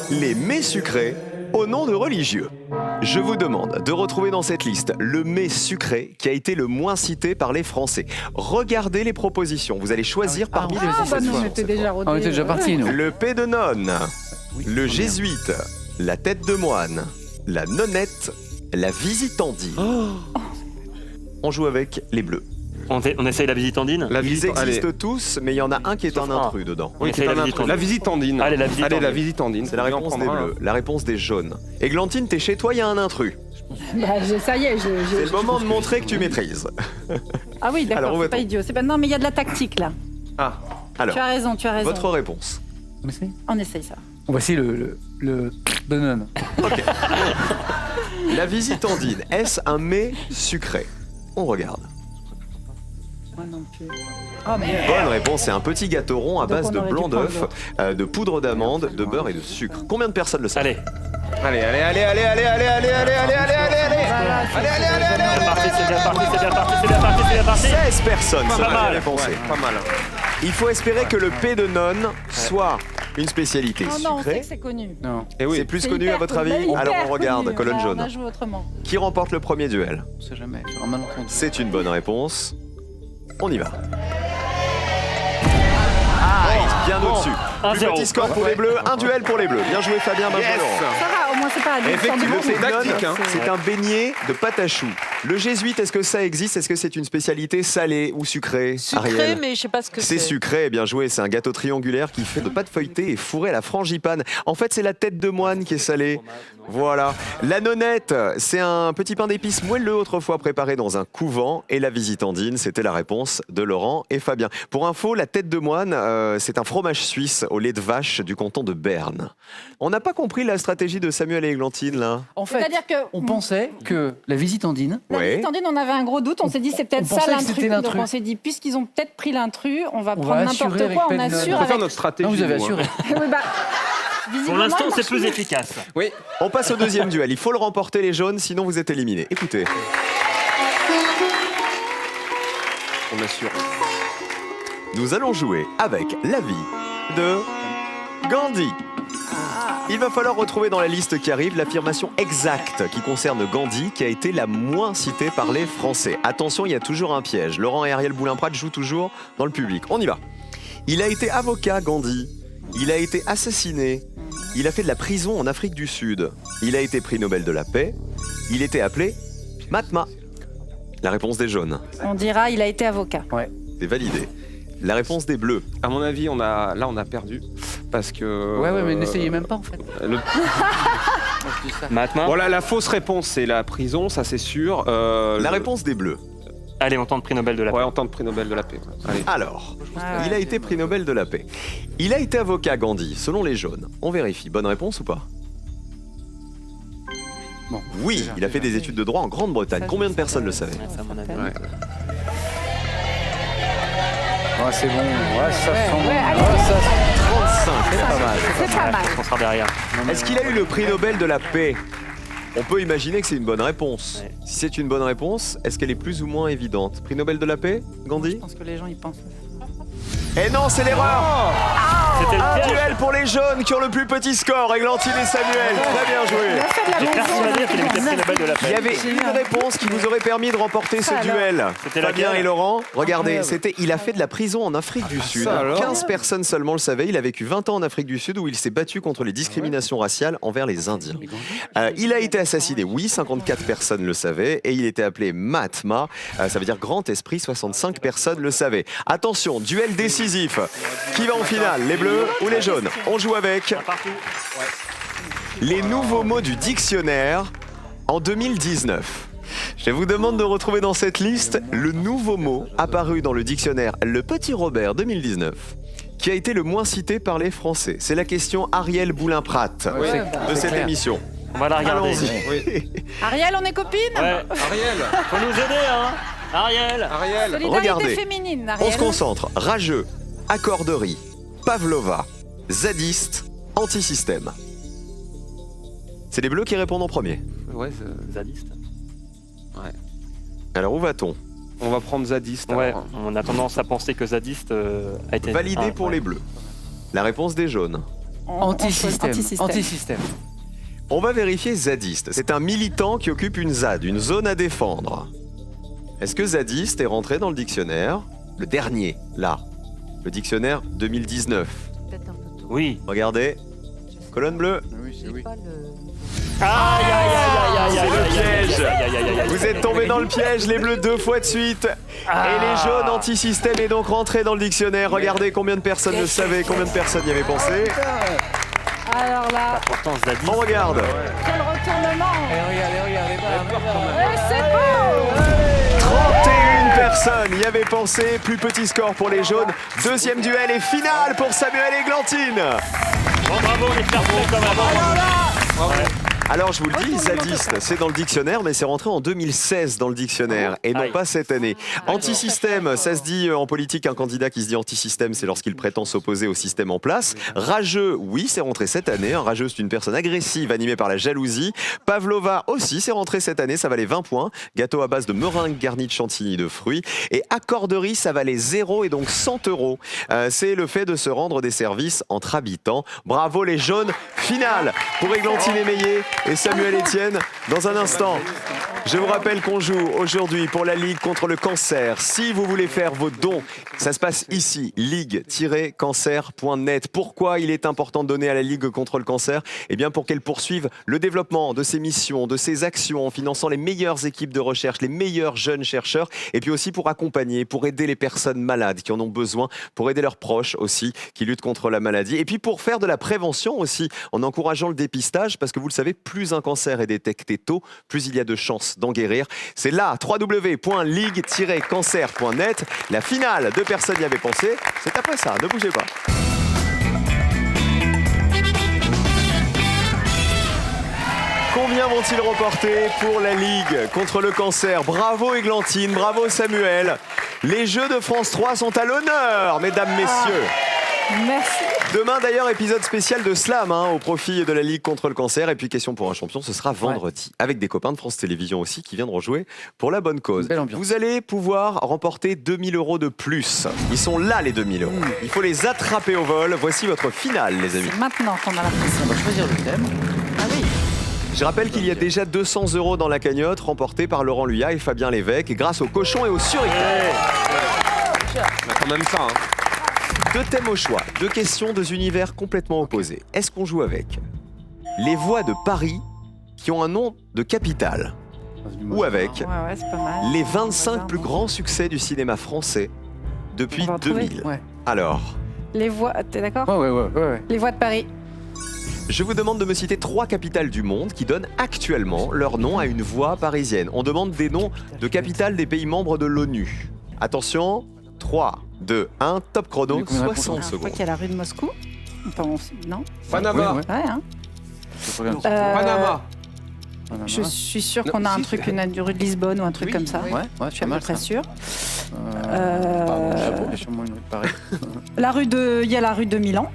[SPEAKER 1] les mets sucrés au nom de religieux. Je vous demande de retrouver dans cette liste le mets sucré qui a été le moins cité par les Français. Regardez les propositions. Vous allez choisir parmi les
[SPEAKER 2] Ah, bah
[SPEAKER 1] options.
[SPEAKER 2] nous, on était déjà rodés.
[SPEAKER 5] On était déjà partis, nous.
[SPEAKER 1] Le P de nonne, le jésuite, la tête de moine, la nonnette, la visitandine. On joue avec les bleus.
[SPEAKER 4] On essaye la visitandine.
[SPEAKER 7] La
[SPEAKER 1] Ils
[SPEAKER 7] visite, allez.
[SPEAKER 1] existent tous, mais il y en a un qui est un
[SPEAKER 4] Sauf un.
[SPEAKER 1] intrus dedans.
[SPEAKER 7] Oui,
[SPEAKER 4] On
[SPEAKER 7] c'est
[SPEAKER 4] essaye
[SPEAKER 7] un
[SPEAKER 4] la
[SPEAKER 7] intrus. La visitandine.
[SPEAKER 4] Allez, la visitandine.
[SPEAKER 7] Allez, la visitandine.
[SPEAKER 1] C'est la
[SPEAKER 7] Lui en
[SPEAKER 1] réponse des
[SPEAKER 7] prendra un.
[SPEAKER 1] bleus, la réponse des jaunes. Églantine, t'es chez toi, il y a un intrus.
[SPEAKER 2] Bah, ça y est,
[SPEAKER 1] C'est le moment de montrer que tu maîtrises.
[SPEAKER 2] Ah oui,
[SPEAKER 1] Alors,
[SPEAKER 2] d'accord,
[SPEAKER 1] où
[SPEAKER 2] c'est pas
[SPEAKER 1] va-t-on?
[SPEAKER 2] idiot. C'est pas... Non, mais il y a de la tactique, là.
[SPEAKER 7] Ah,
[SPEAKER 1] Alors,
[SPEAKER 2] Tu as raison, tu as raison.
[SPEAKER 1] votre réponse.
[SPEAKER 5] On essaye
[SPEAKER 2] On essaye ça.
[SPEAKER 5] Voici le de nonne.
[SPEAKER 1] La visitandine, est-ce un mets sucré? On regarde.
[SPEAKER 2] Moi non plus. Oh, merde.
[SPEAKER 1] Bonne réponse, c'est un petit gâteau rond à
[SPEAKER 2] Donc,
[SPEAKER 1] base
[SPEAKER 2] on
[SPEAKER 1] de
[SPEAKER 2] aurait
[SPEAKER 1] blanc
[SPEAKER 2] dû prendre
[SPEAKER 1] d'œuf, de poudre d'amande, de beurre et de sucre. Combien de personnes le savent?
[SPEAKER 4] Allez,
[SPEAKER 7] allez, allez, allez, allez, allez, allez, allez, allez, allez, allez, allez, allez, allez,
[SPEAKER 4] c'est parti, c'est bien parti, c'est bien parti, c'est bien parti, c'est bien parti.
[SPEAKER 1] 16 personnes,
[SPEAKER 4] Pas
[SPEAKER 1] ça
[SPEAKER 4] mal.
[SPEAKER 1] va penser.
[SPEAKER 7] Pas mal.
[SPEAKER 1] Il faut espérer que le P de nonne soit une spécialité
[SPEAKER 2] Oh non, on sait
[SPEAKER 1] sucrée.
[SPEAKER 2] que c'est connu.
[SPEAKER 5] Non,
[SPEAKER 7] Et oui.
[SPEAKER 1] C'est plus
[SPEAKER 2] C'est
[SPEAKER 1] connu
[SPEAKER 2] hyper
[SPEAKER 1] à votre
[SPEAKER 2] connu.
[SPEAKER 1] avis?
[SPEAKER 2] Hyper
[SPEAKER 1] Alors on regarde,
[SPEAKER 2] connu.
[SPEAKER 1] colonne
[SPEAKER 2] On
[SPEAKER 1] jaune.
[SPEAKER 2] a joué autrement.
[SPEAKER 1] Qui remporte le premier duel?
[SPEAKER 5] on sait jamais. Sur un malentendu.
[SPEAKER 1] C'est une bonne réponse. On y va. Bien au-dessus. Plus
[SPEAKER 4] 1-0.
[SPEAKER 1] petit score pour les bleus, un duel pour les bleus. Bien joué Fabien, Benjamin.
[SPEAKER 7] Yes.
[SPEAKER 2] Ça va, au moins c'est pas à
[SPEAKER 7] Effectivement,
[SPEAKER 1] Le
[SPEAKER 7] c'est tactique,
[SPEAKER 1] pédone,
[SPEAKER 7] hein.
[SPEAKER 1] c'est un beignet de pâte à choux. Le jésuite, est-ce que ça existe? Est-ce que c'est une spécialité salée ou sucrée?
[SPEAKER 6] Sucré,
[SPEAKER 1] Ariel,
[SPEAKER 6] mais je sais pas ce que
[SPEAKER 1] c'est
[SPEAKER 6] c'est.
[SPEAKER 1] sucré, bien joué. C'est un gâteau triangulaire qui fait de pâte feuilletée et fourré à la frangipane. En fait, c'est la tête de moine qui est salée. Voilà. La nonnette, c'est un petit pain d'épices moelleux autrefois préparé dans un couvent. Et la visitandine, c'était la réponse de Laurent et Fabien. Pour info, la tête de moine, c'est un fromage suisse au lait de vache du canton de Berne. On n'a pas compris la stratégie de Samuel et Églantine, là.
[SPEAKER 5] En fait,
[SPEAKER 2] C'est-à-dire que
[SPEAKER 5] on pensait que la visitandine,
[SPEAKER 2] la
[SPEAKER 1] Ouais.
[SPEAKER 2] visitandine, on avait un gros doute. On s'est dit c'est peut-être
[SPEAKER 5] on
[SPEAKER 2] ça
[SPEAKER 5] pensait que c'était
[SPEAKER 2] l'intrus. Donc
[SPEAKER 5] l'intrus.
[SPEAKER 2] on s'est dit puisqu'ils ont peut-être pris l'intrus, on va
[SPEAKER 5] On
[SPEAKER 2] prendre
[SPEAKER 5] va
[SPEAKER 2] n'importe
[SPEAKER 5] assurer avec
[SPEAKER 2] quoi. On
[SPEAKER 5] Pennon.
[SPEAKER 2] assure
[SPEAKER 7] On peut
[SPEAKER 2] avec.
[SPEAKER 7] faire notre stratégie.
[SPEAKER 5] non, vous avez
[SPEAKER 7] nous, hein.
[SPEAKER 5] assuré.
[SPEAKER 2] Oui, bah,
[SPEAKER 4] Pour
[SPEAKER 2] visiblement,
[SPEAKER 4] l'instant,
[SPEAKER 2] il
[SPEAKER 4] c'est
[SPEAKER 2] marche
[SPEAKER 4] plus
[SPEAKER 2] mieux.
[SPEAKER 4] efficace.
[SPEAKER 7] Oui.
[SPEAKER 1] On passe au deuxième duel. Il faut le remporter, les jaunes, sinon vous êtes éliminés. Écoutez.
[SPEAKER 7] On assure.
[SPEAKER 1] Nous allons jouer avec la vie de Gandhi. Il va falloir retrouver dans la liste qui arrive l'affirmation exacte qui concerne Gandhi, qui a été la moins citée par les Français. Attention, il y a toujours un piège. Laurent et Ariel Boulin-Prat jouent toujours dans le public. On y va. Il a été avocat, Gandhi. Il a été assassiné. Il a fait de la prison en Afrique du Sud. Il a été prix Nobel de la paix. Il était appelé Mahatma. La réponse des jaunes.
[SPEAKER 2] On dira il a été avocat.
[SPEAKER 1] C'est validé. La réponse des bleus.
[SPEAKER 7] À mon avis, on a perdu parce que.
[SPEAKER 5] Ouais, mais n'essayez même pas en fait.
[SPEAKER 7] le-
[SPEAKER 4] Maintenant,
[SPEAKER 7] Bon, là, la fausse réponse, c'est la prison, ça c'est sûr.
[SPEAKER 1] La réponse des bleus.
[SPEAKER 4] allez, on tente prix Nobel de la paix.
[SPEAKER 7] Ouais, on tente prix Nobel de la paix. Allez.
[SPEAKER 1] Alors,
[SPEAKER 2] Ah,
[SPEAKER 1] il a été prix Nobel de la paix. Il a été avocat, Gandhi, selon les jaunes. On vérifie. Bonne réponse ou pas?
[SPEAKER 5] Bon,
[SPEAKER 1] Oui,
[SPEAKER 5] déjà,
[SPEAKER 1] il a fait
[SPEAKER 5] déjà.
[SPEAKER 1] des études de droit en Grande-Bretagne.
[SPEAKER 2] Ça,
[SPEAKER 1] Combien
[SPEAKER 2] je
[SPEAKER 1] de personnes le
[SPEAKER 2] savais.
[SPEAKER 1] savaient?
[SPEAKER 4] Ouais, ça, à mon avis.
[SPEAKER 5] Ouais. Ouais, c'est bon. Ouais, ça sent bon.
[SPEAKER 2] Ouais, allez,
[SPEAKER 5] Ouais, ça
[SPEAKER 1] 35, c'est pas mal.
[SPEAKER 2] C'est pas mal.
[SPEAKER 4] On sera derrière.
[SPEAKER 1] Est-ce qu'il a eu le prix Nobel de la paix? On peut imaginer que c'est une bonne réponse.
[SPEAKER 4] Ouais.
[SPEAKER 1] Si c'est une bonne réponse, est-ce qu'elle est plus ou moins évidente? Prix Nobel de la paix,
[SPEAKER 2] Je
[SPEAKER 1] Gandhi?
[SPEAKER 2] pense que les gens, ils pensent.
[SPEAKER 1] Eh non, c'est l'erreur!
[SPEAKER 4] C'était le
[SPEAKER 1] Un
[SPEAKER 4] piège.
[SPEAKER 1] duel pour les jaunes qui ont le plus petit score, Églantine et Samuel. Très bien
[SPEAKER 2] Il a
[SPEAKER 1] joué.
[SPEAKER 2] fait de la
[SPEAKER 4] J'étais
[SPEAKER 2] bonne
[SPEAKER 4] persuadé qu'il avait été pris Nobel de la
[SPEAKER 1] Il y
[SPEAKER 4] paix.
[SPEAKER 1] avait une réponse qui vous aurait permis de remporter ce
[SPEAKER 2] Alors.
[SPEAKER 1] duel.
[SPEAKER 4] C'était
[SPEAKER 1] Fabien
[SPEAKER 4] laquelle
[SPEAKER 1] et Laurent, regardez,
[SPEAKER 5] Incroyable.
[SPEAKER 1] il a fait de la prison en Afrique du Sud.
[SPEAKER 7] ça alors
[SPEAKER 1] 15 personnes seulement le savaient. Il a vécu 20 ans en Afrique du Sud où il s'est battu contre les discriminations raciales envers les Indiens. Il a été assassiné, oui, 54 personnes le savaient, et il était appelé Mahatma, ça veut dire grand esprit, 65 personnes le savaient. Attention, duel décisif. Qui va en finale, les bleus ou les jaunes? On joue avec les nouveaux mots du dictionnaire en 2019. Je vous demande de retrouver dans cette liste le nouveau mot apparu dans le dictionnaire Le Petit Robert 2019 qui a été le moins cité par les Français. C'est la question Ariel Boulin-Prat
[SPEAKER 5] Ouais,
[SPEAKER 1] de
[SPEAKER 5] c'est
[SPEAKER 1] cette
[SPEAKER 5] clair.
[SPEAKER 1] émission.
[SPEAKER 4] On va la regarder.
[SPEAKER 1] Allons-y.
[SPEAKER 2] Ariel, on est copines?
[SPEAKER 4] Ouais.
[SPEAKER 7] Ariel,
[SPEAKER 4] Faut nous aider, hein. Ariel.
[SPEAKER 7] Ariel.
[SPEAKER 2] Solidarité
[SPEAKER 1] Regardez.
[SPEAKER 2] féminine,
[SPEAKER 1] On
[SPEAKER 2] Ariel.
[SPEAKER 1] se concentre. Rageux, accorderie, Pavlova, zadiste, antisystème. C'est les bleus qui répondent en premier.
[SPEAKER 7] Ouais,
[SPEAKER 4] Zadiste.
[SPEAKER 1] Alors où va-t-on?
[SPEAKER 7] on va prendre zadiste.
[SPEAKER 4] Ouais,
[SPEAKER 7] alors.
[SPEAKER 4] on a tendance à penser que zadiste a été
[SPEAKER 1] Validé
[SPEAKER 4] Ah,
[SPEAKER 1] pour
[SPEAKER 4] ouais.
[SPEAKER 1] les bleus. La réponse des jaunes.
[SPEAKER 5] Antisystème.
[SPEAKER 2] Antisystème.
[SPEAKER 5] Antisystème.
[SPEAKER 1] On va vérifier zadiste. C'est un militant qui occupe une ZAD, une zone à défendre. Est-ce que zadiste est rentré dans le dictionnaire? Le dernier, là. Le dictionnaire 2019.
[SPEAKER 6] Peut-être un peu tôt.
[SPEAKER 4] Oui.
[SPEAKER 1] Regardez. Colonne bleue.
[SPEAKER 5] Oui, c'est
[SPEAKER 6] J'ai
[SPEAKER 5] oui.
[SPEAKER 6] pas le-
[SPEAKER 4] Aïe, aïe, aïe, aïe, aïe,
[SPEAKER 1] C'est
[SPEAKER 4] aïe,
[SPEAKER 1] le
[SPEAKER 4] aïe, aïe,
[SPEAKER 1] piège.
[SPEAKER 4] aïe, aïe, aïe, aïe, aïe.
[SPEAKER 1] Vous êtes tombés dans le piège, les bleus, 2 fois de suite. Et les jaunes anti-système est donc rentré dans le dictionnaire. Regardez combien de personnes le savaient, combien de personnes y avaient pensé.
[SPEAKER 2] Alors là,
[SPEAKER 4] Pourtant, zadiste.
[SPEAKER 1] On regarde.
[SPEAKER 2] quel retournement!
[SPEAKER 5] Regardez.
[SPEAKER 2] Ouais, c'est beau!
[SPEAKER 1] 31 personnes y avaient pensé. Plus petit score pour les jaunes. Deuxième duel et finale pour Samuel et Glantine.
[SPEAKER 4] Bon, bravo, les faire quand même.
[SPEAKER 1] Alors je vous le dis, zadiste, c'est dans le dictionnaire, mais c'est rentré en 2016 dans le dictionnaire et non
[SPEAKER 4] Aïe.
[SPEAKER 1] pas cette année. Antisystème, ça se dit en politique, un candidat qui se dit antisystème, c'est lorsqu'il prétend s'opposer au système en place. Rageux, oui, c'est rentré cette année. Un rageux, c'est une personne agressive animée par la jalousie. Pavlova aussi, c'est rentré cette année, ça valait 20 points. Gâteau à base de meringue garni de chantilly de fruits. Et accorderie, ça valait 0 et donc 100 €. C'est le fait de se rendre des services entre habitants. Bravo les jaunes, finale pour Églantine Émeillé et Samuel Etienne. Dans un instant, je vous rappelle qu'on joue aujourd'hui pour la Ligue contre le cancer. Si vous voulez faire vos dons, ça se passe ici, ligue-cancer.net. Pourquoi il est important de donner à la Ligue contre le cancer? Eh bien pour qu'elle poursuive le développement de ses missions, de ses actions, en finançant les meilleures équipes de recherche, les meilleurs jeunes chercheurs, et puis aussi pour accompagner, pour aider les personnes malades qui en ont besoin, pour aider leurs proches aussi qui luttent contre la maladie, et puis pour faire de la prévention aussi, en encourageant le dépistage, parce que vous le savez, plus un cancer est détecté tôt, plus il y a de chances d'en guérir. C'est là, www.ligue-cancer.net. La finale de Personne n'y avait pensé, c'est après ça, ne bougez pas. Combien vont-ils remporter pour la Ligue contre le cancer? Bravo Églantine, bravo Samuel. Les Jeux de France 3 sont à l'honneur, mesdames, messieurs.
[SPEAKER 2] Merci.
[SPEAKER 1] Demain d'ailleurs, épisode spécial de Slam au profit de la Ligue contre le cancer. Et puis question pour un champion, ce sera vendredi. Avec des copains de France Télévisions aussi qui viendront jouer pour la bonne cause.
[SPEAKER 5] Belle ambiance.
[SPEAKER 1] Vous allez pouvoir remporter 2000 € de plus. Ils sont là les 2000 €. Il faut les attraper au vol. Voici votre finale les amis.
[SPEAKER 2] C'est maintenant qu'on a la pression.
[SPEAKER 5] On va choisir le thème.
[SPEAKER 2] Ah oui.
[SPEAKER 1] Je rappelle qu'il y a déjà 200 € dans la cagnotte remportée par Laurent Luyat et Fabien Lévesque grâce au cochon et au suricate.
[SPEAKER 7] On a quand même ça. Hein.
[SPEAKER 1] 2 thèmes au choix, 2 questions, 2 univers complètement opposés. Est-ce qu'on joue avec les voies de Paris qui ont un nom de capitale ou avec
[SPEAKER 2] Ouais, c'est pas mal.
[SPEAKER 1] les 25 plus grands succès du cinéma français depuis
[SPEAKER 2] On va retrouver.
[SPEAKER 1] 2000?
[SPEAKER 5] Ouais.
[SPEAKER 1] Alors,
[SPEAKER 2] Les voies, t'es d'accord?
[SPEAKER 5] Ouais.
[SPEAKER 2] Les voies de Paris.
[SPEAKER 1] je vous demande de me citer 3 capitales du monde qui donnent actuellement leur nom à une voie parisienne. On demande des noms de capitales des pays membres de l'ONU. Attention, 3, 2, 1, top chrono,
[SPEAKER 5] Mais combien de
[SPEAKER 1] 60
[SPEAKER 2] Je crois
[SPEAKER 1] secondes.
[SPEAKER 2] qu'il y a la rue de Moscou. Enfin, non?
[SPEAKER 7] Panama.
[SPEAKER 5] Ouais.
[SPEAKER 2] Ouais, hein.
[SPEAKER 5] Je regarde.
[SPEAKER 2] Euh,
[SPEAKER 7] Panama.
[SPEAKER 5] Panama.
[SPEAKER 2] Je suis sûre
[SPEAKER 7] Non,
[SPEAKER 2] qu'on a un
[SPEAKER 7] si,
[SPEAKER 2] truc,
[SPEAKER 7] c'est-
[SPEAKER 2] une rue de Lisbonne ou un truc
[SPEAKER 7] Oui,
[SPEAKER 2] comme ça.
[SPEAKER 5] Ouais, ouais,
[SPEAKER 2] Je suis à
[SPEAKER 5] pas
[SPEAKER 2] peu
[SPEAKER 5] mal,
[SPEAKER 2] près
[SPEAKER 5] ça.
[SPEAKER 2] sûre.
[SPEAKER 5] Pardon, il y a sûrement une rue de Paris.
[SPEAKER 2] Il y a la rue de Milan.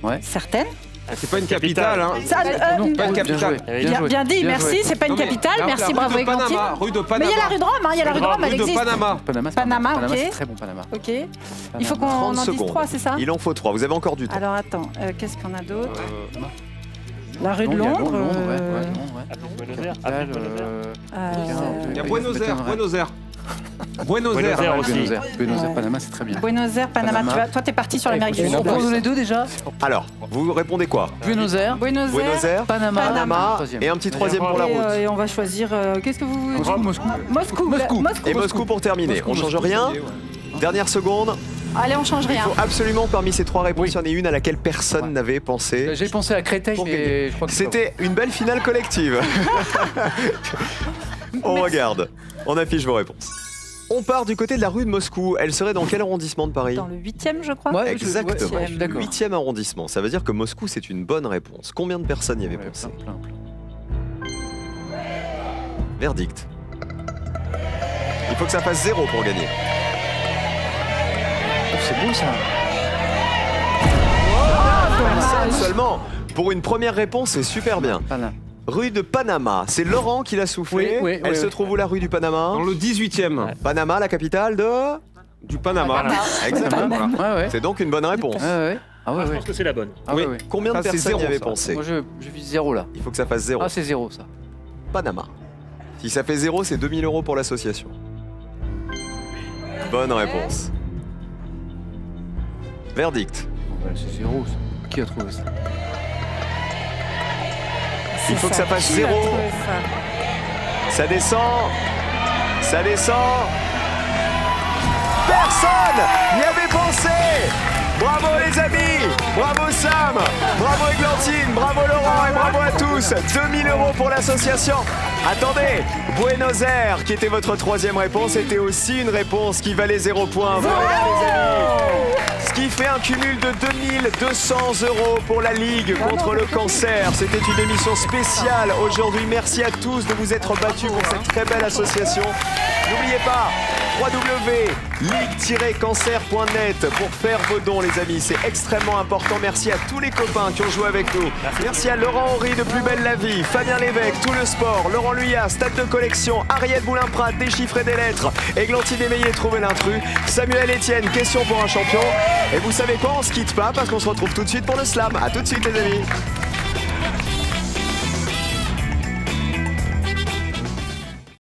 [SPEAKER 5] Ouais.
[SPEAKER 2] Certaines.
[SPEAKER 7] C'est pas une capitale, hein.
[SPEAKER 2] Ça,
[SPEAKER 5] Non,
[SPEAKER 7] pas une
[SPEAKER 5] bien
[SPEAKER 7] capitale.
[SPEAKER 5] joué.
[SPEAKER 2] bien,
[SPEAKER 5] joué,
[SPEAKER 2] bien dit,
[SPEAKER 5] bien
[SPEAKER 2] merci.
[SPEAKER 5] joué.
[SPEAKER 2] C'est pas une
[SPEAKER 7] Non, mais
[SPEAKER 2] capitale.
[SPEAKER 7] la
[SPEAKER 2] Merci,
[SPEAKER 7] rue
[SPEAKER 2] bravo,
[SPEAKER 7] de Panama,
[SPEAKER 2] Églantine.
[SPEAKER 7] rue de
[SPEAKER 2] Mais
[SPEAKER 7] Panama.
[SPEAKER 2] il y a la rue de Rome, il y a la rue de Rome, elle
[SPEAKER 7] Rue de
[SPEAKER 2] existe.
[SPEAKER 7] Panama.
[SPEAKER 5] Panama, c'est pas mal.
[SPEAKER 2] Panama,
[SPEAKER 5] Panama,
[SPEAKER 2] ok.
[SPEAKER 5] c'est très bon, Panama.
[SPEAKER 2] Ok. Il faut qu'on
[SPEAKER 1] 30
[SPEAKER 2] en dise
[SPEAKER 1] secondes.
[SPEAKER 2] 3, c'est ça?
[SPEAKER 1] Il en faut 3, vous avez encore du temps.
[SPEAKER 2] Alors attends, qu'est-ce qu'on a d'autre? La rue de
[SPEAKER 5] Non, il y a
[SPEAKER 2] Londres.
[SPEAKER 5] Londres, ouais, ouais, Londres, ouais.
[SPEAKER 4] Après Buenos Aires.
[SPEAKER 5] Capitale,
[SPEAKER 4] Après Buenos Aires.
[SPEAKER 7] Il y a
[SPEAKER 5] Oui,
[SPEAKER 7] Buenos Aires,
[SPEAKER 5] m'étonnerait.
[SPEAKER 7] Buenos Aires. Buenos
[SPEAKER 4] Buenos
[SPEAKER 7] Aires.
[SPEAKER 4] Aires aussi.
[SPEAKER 5] Buenos Aires, Buenos Aires,
[SPEAKER 2] Ouais.
[SPEAKER 5] Panama, c'est très bien.
[SPEAKER 2] Buenos Aires, Panama.
[SPEAKER 5] Panama.
[SPEAKER 2] Toi, t'es parti sur l'Amérique du
[SPEAKER 5] On
[SPEAKER 2] Sud.
[SPEAKER 5] peut donner deux déjà.
[SPEAKER 1] Alors, vous répondez quoi?
[SPEAKER 5] Buenos Aires,
[SPEAKER 2] Buenos
[SPEAKER 1] Buenos Aires,
[SPEAKER 5] Panama,
[SPEAKER 1] Panama
[SPEAKER 5] troisième.
[SPEAKER 1] et un petit troisième pour la
[SPEAKER 2] Et,
[SPEAKER 1] route.
[SPEAKER 2] et on va choisir. Qu'est-ce que vous voulez?
[SPEAKER 5] Moscou, Moscou.
[SPEAKER 2] Moscou.
[SPEAKER 5] Moscou.
[SPEAKER 1] Et Moscou pour terminer.
[SPEAKER 5] Moscou,
[SPEAKER 1] On change
[SPEAKER 5] Moscou.
[SPEAKER 1] rien. Dernière seconde.
[SPEAKER 2] Allez, on change
[SPEAKER 1] Il
[SPEAKER 2] rien.
[SPEAKER 1] faut absolument parmi ces 3 réponses,
[SPEAKER 5] Oui.
[SPEAKER 1] il y en ait une à laquelle personne
[SPEAKER 5] Ouais.
[SPEAKER 1] n'avait pensé.
[SPEAKER 5] J'ai pensé à Créteil,
[SPEAKER 1] Pour
[SPEAKER 5] mais
[SPEAKER 1] gagner.
[SPEAKER 5] je crois que
[SPEAKER 1] C'était une belle finale collective. On regarde. On affiche vos réponses. On part du côté de la rue de Moscou. Elle serait dans quel arrondissement de Paris?
[SPEAKER 2] Dans le 8e, je crois.
[SPEAKER 5] Ouais,
[SPEAKER 1] Exactement.
[SPEAKER 5] ouais, d'accord.
[SPEAKER 1] 8e arrondissement. Ça veut dire que Moscou, c'est une bonne réponse. Combien de personnes y avaient
[SPEAKER 5] Ouais,
[SPEAKER 1] pensé?
[SPEAKER 5] plein.
[SPEAKER 1] Verdict. Il faut que ça fasse 0 pour gagner.
[SPEAKER 5] Oh, c'est beau ça.
[SPEAKER 1] Personne seulement. Pour une première réponse, c'est super bien.
[SPEAKER 5] Panama.
[SPEAKER 1] Rue de Panama. C'est Laurent qui l'a soufflé.
[SPEAKER 5] Oui, oui,
[SPEAKER 1] Elle
[SPEAKER 5] oui,
[SPEAKER 1] se
[SPEAKER 5] oui.
[SPEAKER 1] trouve où la rue du Panama?
[SPEAKER 7] Dans le 18e
[SPEAKER 1] Panama, la capitale de...
[SPEAKER 7] du Panama.
[SPEAKER 4] Panama.
[SPEAKER 1] Exactement.
[SPEAKER 5] Ouais, ouais.
[SPEAKER 1] C'est donc une bonne réponse.
[SPEAKER 5] Ouais, ouais. Ah ouais,
[SPEAKER 4] Je
[SPEAKER 5] ouais.
[SPEAKER 4] pense que c'est la bonne.
[SPEAKER 5] Ah
[SPEAKER 7] Oui.
[SPEAKER 5] ouais, ouais.
[SPEAKER 1] Combien de
[SPEAKER 7] Ça, c'est
[SPEAKER 1] personnes y
[SPEAKER 7] zéro,
[SPEAKER 1] avaient
[SPEAKER 7] ça.
[SPEAKER 1] pensé?
[SPEAKER 5] Moi, je vis 0 là.
[SPEAKER 1] Il faut que ça fasse 0.
[SPEAKER 5] Ah, c'est 0 ça.
[SPEAKER 1] Panama. Si ça fait 0, c'est 2000 € pour l'association. Bonne réponse. Verdict.
[SPEAKER 5] Bon, bah, c'est 0 ça. Qui a trouvé ça?
[SPEAKER 1] Il faut que ça fasse
[SPEAKER 2] Qui a
[SPEAKER 1] 0.
[SPEAKER 2] trouvé ça
[SPEAKER 1] Ça descend. Ça descend. Personne n'y avait pensé. Bravo les amis. Bravo Sam. Bravo Églantine. Bravo Laurent et bravo à tous. 2000 € pour l'association. Attendez, Buenos Aires, qui était votre 3e réponse, était aussi une réponse qui valait 0 points. Voilà les amis. Ce qui fait un cumul de 2200 € pour la Ligue contre le cancer. C'était une émission spéciale aujourd'hui. Merci à tous de vous être battus pour cette très belle association. N'oubliez pas, www.ligue-cancer.net pour faire vos dons les amis. C'est extrêmement important. Merci à tous les copains qui ont joué avec nous. Merci à Laurent Horry de Plus Belle la Vie, Fabien Lévesque, Tout le Sport, Laurent Luyat, Stade de Collection, Ariel Boulin-Prat, Déchiffrer des Lettres, Églantine Émeillé, Trouver l'intrus, Samuel Etienne, Question pour un champion. Et vous savez quoi, on se quitte pas parce qu'on se retrouve tout de suite pour le slam. A tout de suite les amis.